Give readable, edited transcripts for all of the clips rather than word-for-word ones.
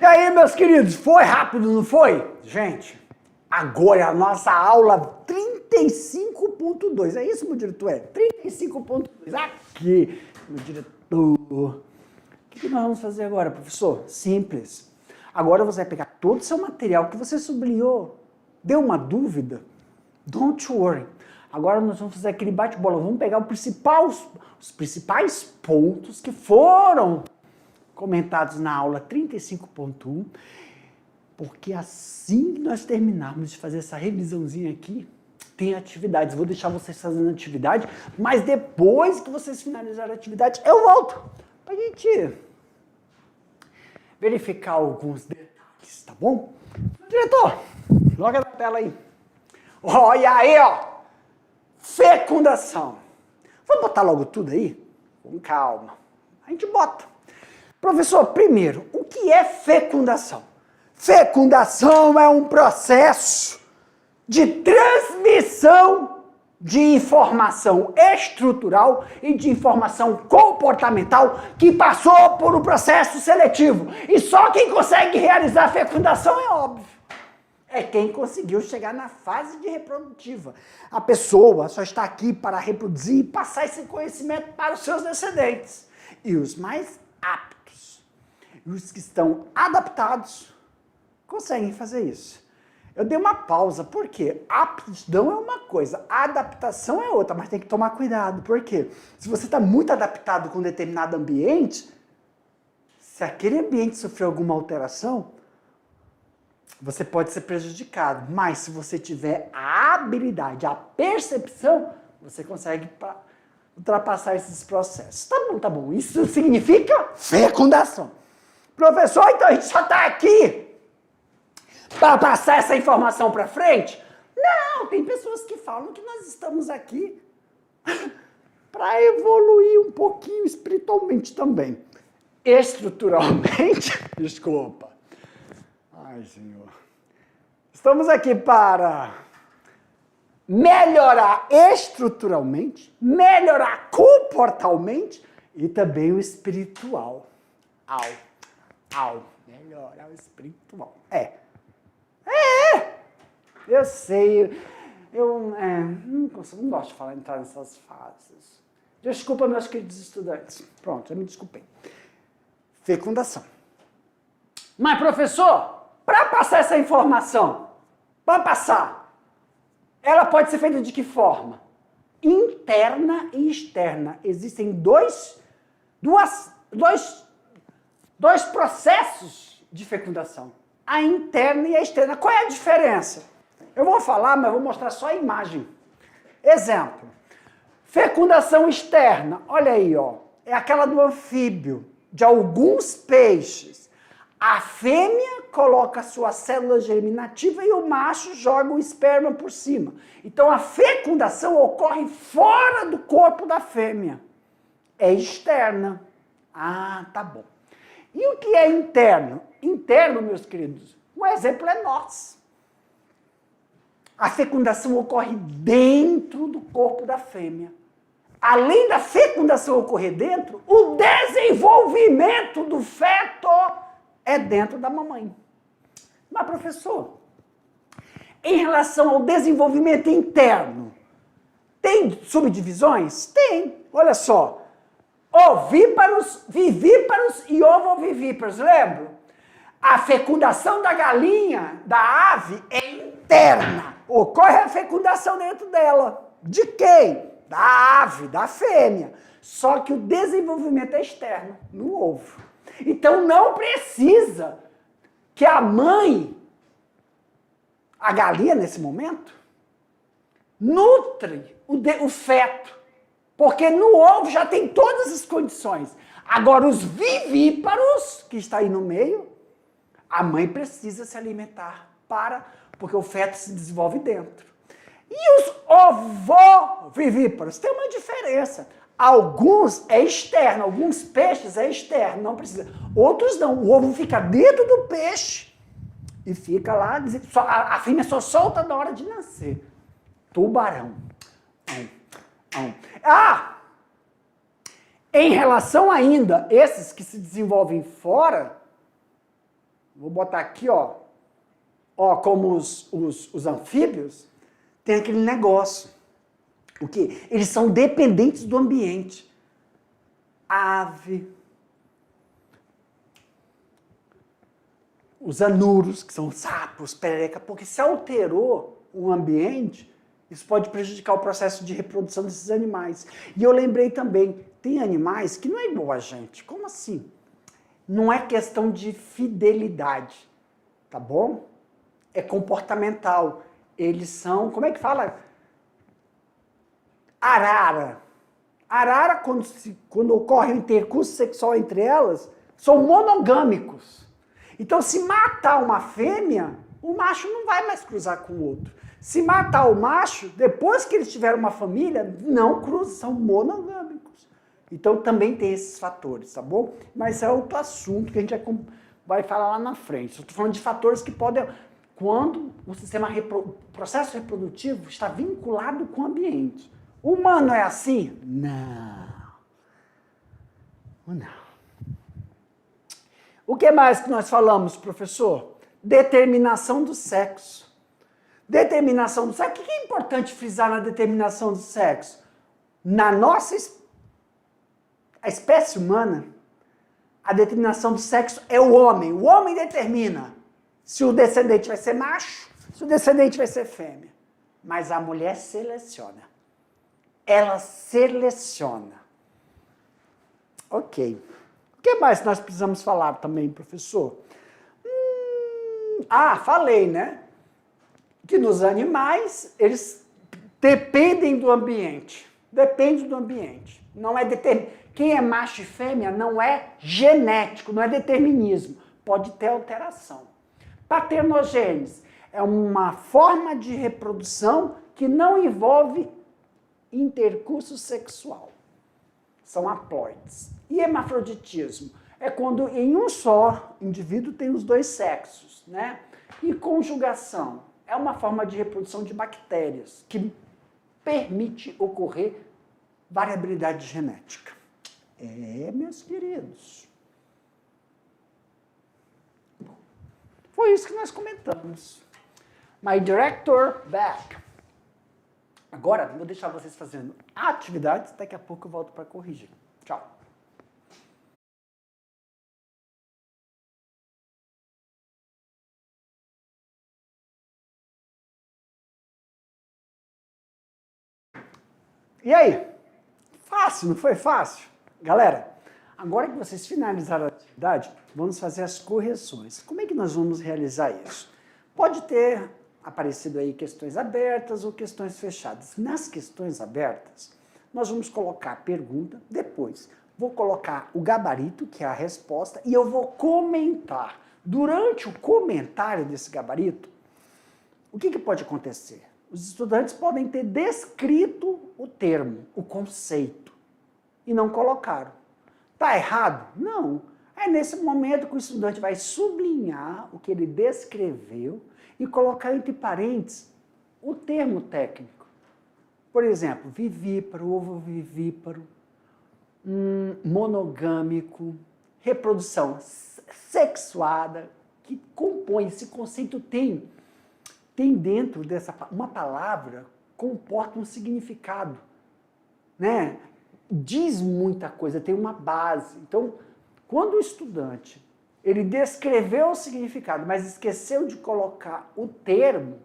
E aí, meus queridos, foi rápido, não foi? Gente, agora é a nossa aula 35.2. É isso, meu diretor? 35.2. Aqui, meu diretor. O que nós vamos fazer agora, professor? Simples. Agora você vai pegar todo o seu material que você sublinhou. Deu uma dúvida? Don't worry. Agora nós vamos fazer aquele bate-bola. Vamos pegar os principais pontos que foram comentados na aula 35.1, porque assim que nós terminarmos de fazer essa revisãozinha aqui, tem atividades. Vou deixar vocês fazendo atividade, mas depois que vocês finalizarem a atividade, eu volto pra gente verificar alguns detalhes, tá bom? Diretor, joga na tela aí. Olha aí, ó. Fecundação. Vamos botar logo tudo aí? Com calma. A gente bota. Professor, primeiro, o que é fecundação? Fecundação é um processo de transmissão de informação estrutural e de informação comportamental que passou por um processo seletivo. E só quem consegue realizar a fecundação é óbvio. É quem conseguiu chegar na fase de reprodutiva. A pessoa só está aqui para reproduzir e passar esse conhecimento para os seus descendentes. E os mais aptos, e os que estão adaptados, conseguem fazer isso. Eu dei uma pausa, porque aptidão é uma coisa, a adaptação é outra, mas tem que tomar cuidado, porque se você está muito adaptado com um determinado ambiente, se aquele ambiente sofrer alguma alteração, você pode ser prejudicado, mas se você tiver a habilidade, a percepção, você consegue ultrapassar esses processos. Tá bom. Isso significa fecundação. Professor, então a gente só está aqui para passar essa informação para frente? Não, tem pessoas que falam que nós estamos aqui para evoluir um pouquinho espiritualmente também. Estruturalmente, desculpa. Ai, Senhor. Estamos aqui para melhorar estruturalmente, melhorar comportalmente e também o espiritual. Melhorar o espiritual. Eu sei, eu não gosto de entrar nessas fases. Desculpa, meus queridos estudantes. Pronto, eu me desculpei. Fecundação. Mas, professor, para passar essa informação, ela pode ser feita de que forma? Interna e externa. Existem dois processos de fecundação. A interna e a externa. Qual é a diferença? Eu vou falar, mas vou mostrar só a imagem. Exemplo. Fecundação externa. Olha aí, ó. É aquela do anfíbio, de alguns peixes. A fêmea coloca a sua célula germinativa e o macho joga o esperma por cima. Então, a fecundação ocorre fora do corpo da fêmea. É externa. Ah, tá bom. E o que é interno? Interno, meus queridos, o exemplo é nós. A fecundação ocorre dentro do corpo da fêmea. Além da fecundação ocorrer dentro, o desenvolvimento do feto é dentro da mamãe. Mas, professor, em relação ao desenvolvimento interno, tem subdivisões? Tem. Olha só. Ovíparos, vivíparos e ovovivíparos, lembra? A fecundação da galinha, da ave, é interna. Ocorre a fecundação dentro dela. De quem? Da ave, da fêmea. Só que o desenvolvimento é externo, no ovo. Então não precisa que a mãe, a galinha nesse momento, nutre o feto. Porque no ovo já tem todas as condições. Agora, os vivíparos, que está aí no meio, a mãe precisa se alimentar porque o feto se desenvolve dentro. E os ovovivíparos? Tem uma diferença. Alguns é externo, alguns peixes é externo, não precisa. Outros não. O ovo fica dentro do peixe E fica lá, a fêmea só solta na hora de nascer. Tubarão. Em relação ainda, esses que se desenvolvem fora, vou botar aqui, ó como os anfíbios, tem aquele negócio. O quê? Eles são dependentes do ambiente. Ave, os anuros, que são sapos, perereca, porque se alterou o ambiente, isso pode prejudicar o processo de reprodução desses animais. E eu lembrei também, tem animais que não é igual a gente. Como assim? Não é questão de fidelidade, tá bom? É comportamental. Eles são, como é que fala? Arara. Arara, quando ocorre o intercurso sexual entre elas, são monogâmicos. Então, se matar uma fêmea, o macho não vai mais cruzar com o outro. Se matar o macho, depois que eles tiveram uma família, não cruzam, são monogâmicos. Então, também tem esses fatores, tá bom? Mas é outro assunto que a gente vai falar lá na frente. Eu estou falando de fatores que podem... Quando o processo reprodutivo está vinculado com o ambiente. O humano é assim? Não. O que mais que nós falamos, professor? Determinação do sexo. Determinação do sexo. O que é importante frisar na determinação do sexo? Na nossa a espécie humana, a determinação do sexo é o homem. O homem determina se o descendente vai ser macho, se o descendente vai ser fêmea. Mas a mulher seleciona. Ela seleciona. Ok. O que mais nós precisamos falar também, professor? Falei, né? Que nos animais, eles dependem do ambiente. Depende do ambiente. Não é Quem é macho e fêmea não é genético, não é determinismo. Pode ter alteração. Paternogênese é uma forma de reprodução que não envolve intercurso sexual. São haploides. E hermafroditismo é quando em um só indivíduo tem os dois sexos, né? E conjugação é uma forma de reprodução de bactérias que permite ocorrer variabilidade genética. Meus queridos. Foi isso que nós comentamos. My director back. Agora, vou deixar vocês fazendo atividades, daqui a pouco eu volto para corrigir. Tchau. E aí? Fácil, não foi fácil? Galera, agora que vocês finalizaram a atividade, vamos fazer as correções. Como é que nós vamos realizar isso? Pode ter aparecido aí questões abertas ou questões fechadas. Nas questões abertas, nós vamos colocar a pergunta, depois vou colocar o gabarito, que é a resposta, e eu vou comentar. Durante o comentário desse gabarito, o que pode acontecer? Os estudantes podem ter descrito o termo, o conceito, e não colocaram. Está errado? Não. É nesse momento que o estudante vai sublinhar o que ele descreveu e colocar entre parênteses o termo técnico. Por exemplo, vivíparo, ovovivíparo, monogâmico, reprodução sexuada, que compõe, esse conceito tem dentro dessa, uma palavra comporta um significado, né? Diz muita coisa, tem uma base. Então, quando o estudante ele descreveu o significado, mas esqueceu de colocar o termo,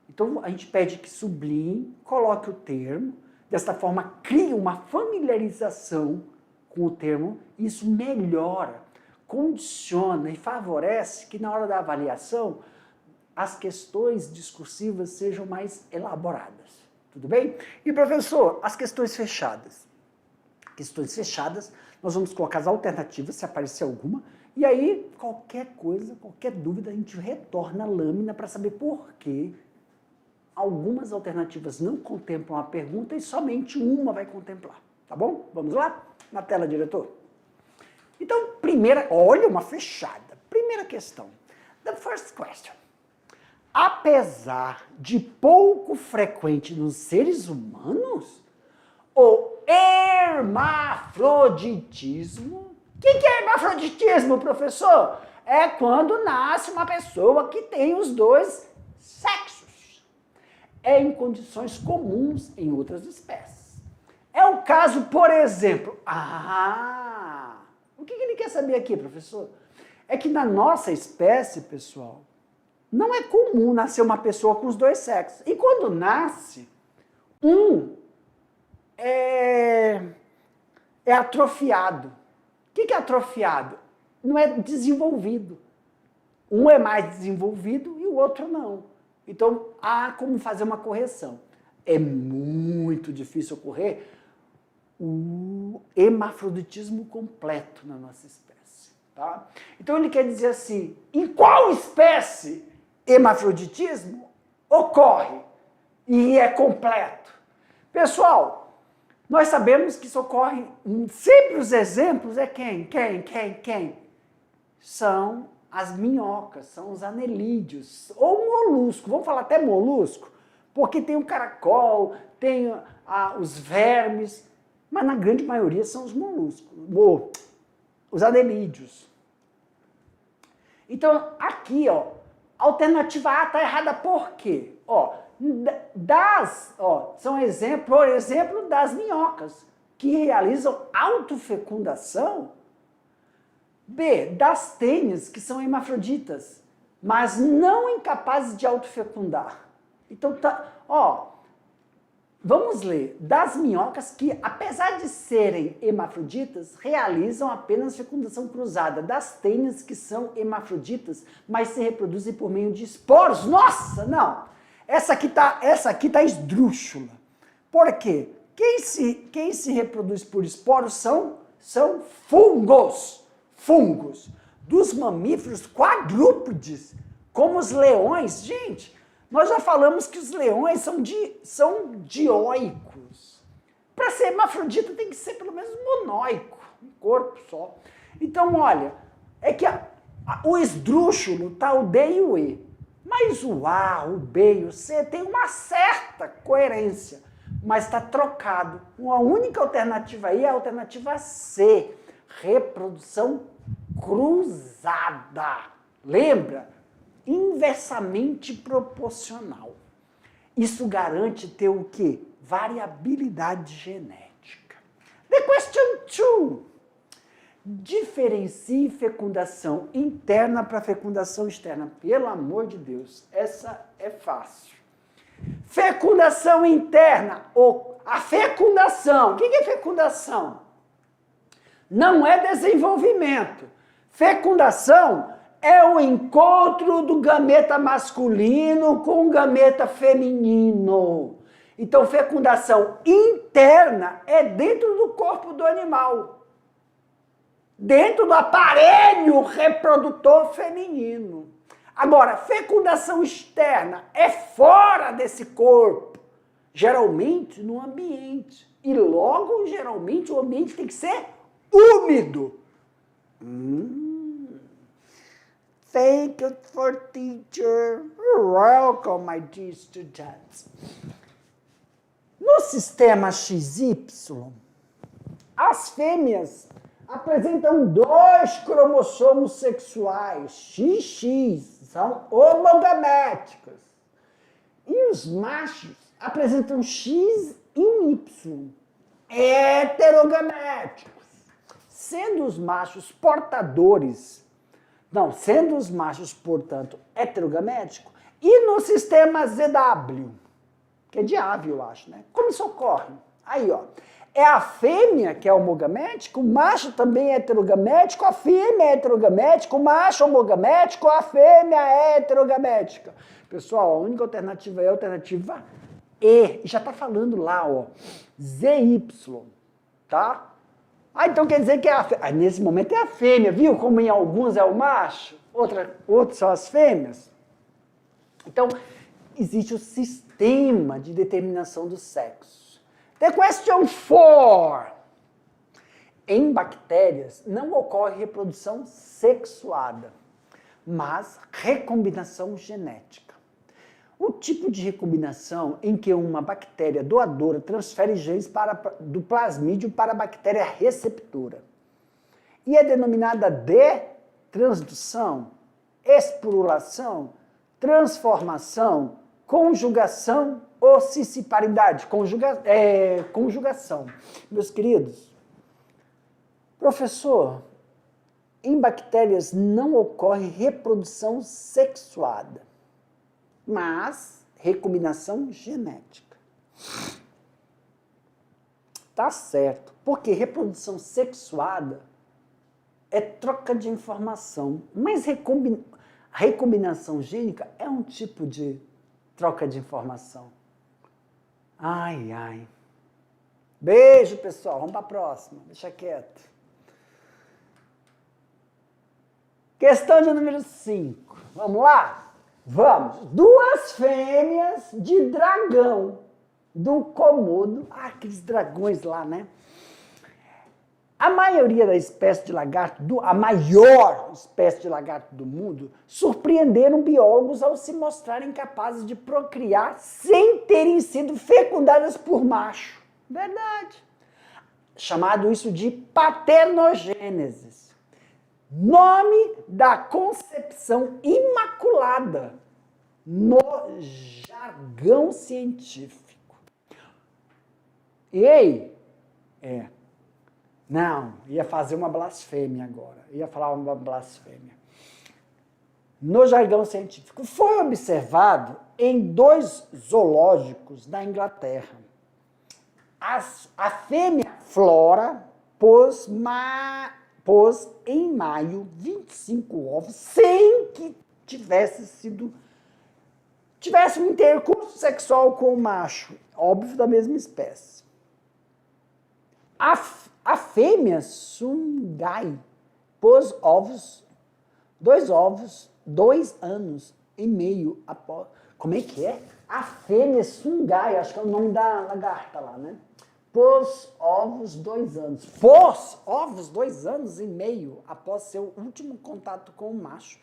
então a gente pede que sublinhe, coloque o termo, desta forma cria uma familiarização com o termo, isso melhora, condiciona e favorece que na hora da avaliação as questões discursivas sejam mais elaboradas. Tudo bem? E professor, as questões fechadas. Questões fechadas, nós vamos colocar as alternativas, se aparecer alguma, e aí qualquer coisa, qualquer dúvida, a gente retorna a lâmina para saber por que algumas alternativas não contemplam a pergunta e somente uma vai contemplar. Tá bom? Vamos lá? Na tela, diretor. Então, olha uma fechada. Primeira questão. The first question. Apesar de pouco frequente nos seres humanos, o hermafroditismo. O que é hermafroditismo, professor? É quando nasce uma pessoa que tem os dois sexos. É em condições comuns em outras espécies. É o caso, por exemplo... o que ele quer saber aqui, professor? É que na nossa espécie, pessoal, não é comum nascer uma pessoa com os dois sexos. E quando nasce, um é atrofiado. O que é atrofiado? Não é desenvolvido. Um é mais desenvolvido e o outro não. Então, há como fazer uma correção. É muito difícil ocorrer o hermafroditismo completo na nossa espécie. Tá? Então, ele quer dizer assim, em qual espécie hermafroditismo ocorre e é completo? Pessoal, nós sabemos que isso ocorre, sempre os exemplos é quem? São as minhocas, são os anelídeos, ou molusco, vamos falar até molusco, porque tem o caracol, tem os vermes, mas na grande maioria são os moluscos, os anelídeos. Então, aqui, ó, a alternativa A está errada por quê? São por exemplo, das minhocas, que realizam autofecundação. B, das tênis, que são hermafroditas, mas não incapazes de autofecundar. Então, vamos ler. Das minhocas que, apesar de serem hermafroditas, realizam apenas fecundação cruzada. Das tênis, que são hermafroditas, mas se reproduzem por meio de esporos. Nossa, não! Essa aqui tá esdrúxula. Por quê? Quem se reproduz por esporos são fungos. Fungos. Dos mamíferos quadrúpedes, como os leões. Gente, nós já falamos que os leões são dioicos. Para ser hermafrodita tem que ser pelo menos monóico, um corpo só. Então, olha, é que o esdrúxulo tá o D e o E. Mas o A, o B e o C tem uma certa coerência, mas está trocado. Uma única alternativa aí é a alternativa C, reprodução cruzada. Lembra? Inversamente proporcional. Isso garante ter o quê? Variabilidade genética. The question 2. Diferencie fecundação interna para fecundação externa. Pelo amor de Deus, essa é fácil. Fecundação interna, a fecundação. O que é fecundação? Não é desenvolvimento. Fecundação é o encontro do gameta masculino com o gameta feminino. Então, fecundação interna é dentro do corpo do animal. Dentro do aparelho reprodutor feminino. Agora, fecundação externa é fora desse corpo, geralmente no ambiente. E logo, geralmente, o ambiente tem que ser úmido. Thank you for teacher. Welcome, my dear students. No sistema XY, as fêmeas apresentam 2 cromossomos sexuais, XX, são homogaméticos. E os machos apresentam X e um Y, heterogaméticos. Sendo os machos, portanto, heterogaméticos, e no sistema ZW, que é de ave, eu acho, né? Como isso ocorre? Aí, ó. É a fêmea que é homogamética, o macho também é heterogamético, a fêmea é heterogamética, o macho é homogamético, a fêmea é heterogamética. Pessoal, a única alternativa é a alternativa E. Já está falando lá, ó, ZY, tá? Então quer dizer que nesse momento é a fêmea, viu? Como em alguns é o macho, outros são as fêmeas. Então, existe o sistema de determinação do sexo. The question 4. Em bactérias não ocorre reprodução sexuada, mas recombinação genética. O tipo de recombinação em que uma bactéria doadora transfere genes do plasmídio para a bactéria receptora. E é denominada de transdução, esporulação, transformação, conjugação ou cisciparidade. Conjugação. Meus queridos, professor, em bactérias não ocorre reprodução sexuada, mas recombinação genética. Tá certo, porque reprodução sexuada é troca de informação, mas recombinação gênica é um tipo de troca de informação. Ai, ai. Beijo, pessoal. Vamos para a próxima. Deixa quieto. Questão de número 5. Vamos lá? Vamos. 2 fêmeas de dragão do Komodo. Aqueles dragões lá, né? A maioria da espécie de lagarto, a maior espécie de lagarto do mundo, surpreenderam biólogos ao se mostrarem capazes de procriar sem terem sido fecundadas por macho. Verdade. Chamado isso de paternogênese. Nome da concepção imaculada no jargão científico. Ei, não, ia fazer uma blasfêmia agora. Ia falar uma blasfêmia. No jargão científico, foi observado em 2 zoológicos da Inglaterra. A fêmea Flora pôs em maio 25 ovos sem que tivesse um intercurso sexual com o macho, óbvio da mesma espécie. A fêmea Sungai pôs 2 anos e meio após. Como é que é? A fêmea Sungai, acho que é o nome da lagarta lá, né? Pôs ovos 2 anos. Pôs ovos 2 anos e meio após seu último contato com o macho.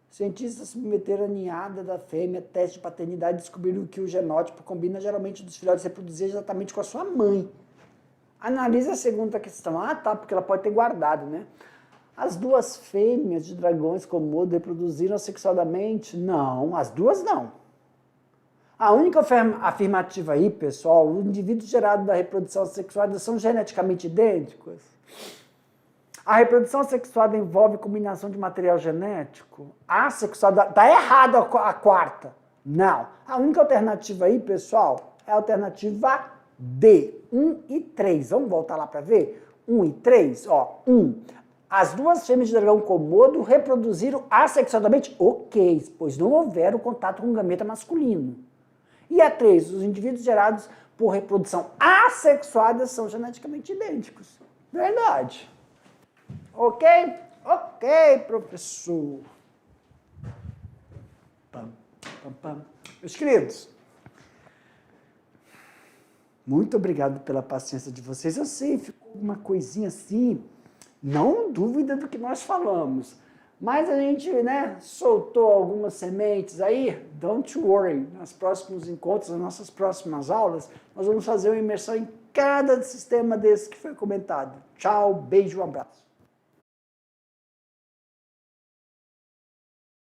Cientistas submeteram a ninhada da fêmea, teste de paternidade, e descobriram que o genótipo combina geralmente dos filhotes reproduzir exatamente com a sua mãe. Analise a segunda questão. Ah, tá, porque ela pode ter guardado, né? As 2 fêmeas de dragões Komodo reproduziram sexualmente? Não, as 2 não. A única afirmativa aí, pessoal, os indivíduos gerados da reprodução sexuada são geneticamente idênticos? A reprodução sexuada envolve combinação de material genético? A sexuada... Tá errado a quarta. Não. A única alternativa aí, pessoal, é a alternativa D. 1 e 3. Vamos voltar lá para ver? 1 e 3, ó. 1. As 2 fêmeas de dragão Komodo reproduziram assexuadamente? Ok, pois não houveram contato com gameta masculino. E a 3, os indivíduos gerados por reprodução assexuada são geneticamente idênticos. Verdade. Ok? Ok, professor. Meus queridos, muito obrigado pela paciência de vocês. Eu sei, ficou uma coisinha assim, não dúvida do que nós falamos. Mas a gente, né, soltou algumas sementes aí, don't worry, nos próximos encontros, nas nossas próximas aulas, nós vamos fazer uma imersão em cada sistema desse que foi comentado. Tchau, beijo, um abraço.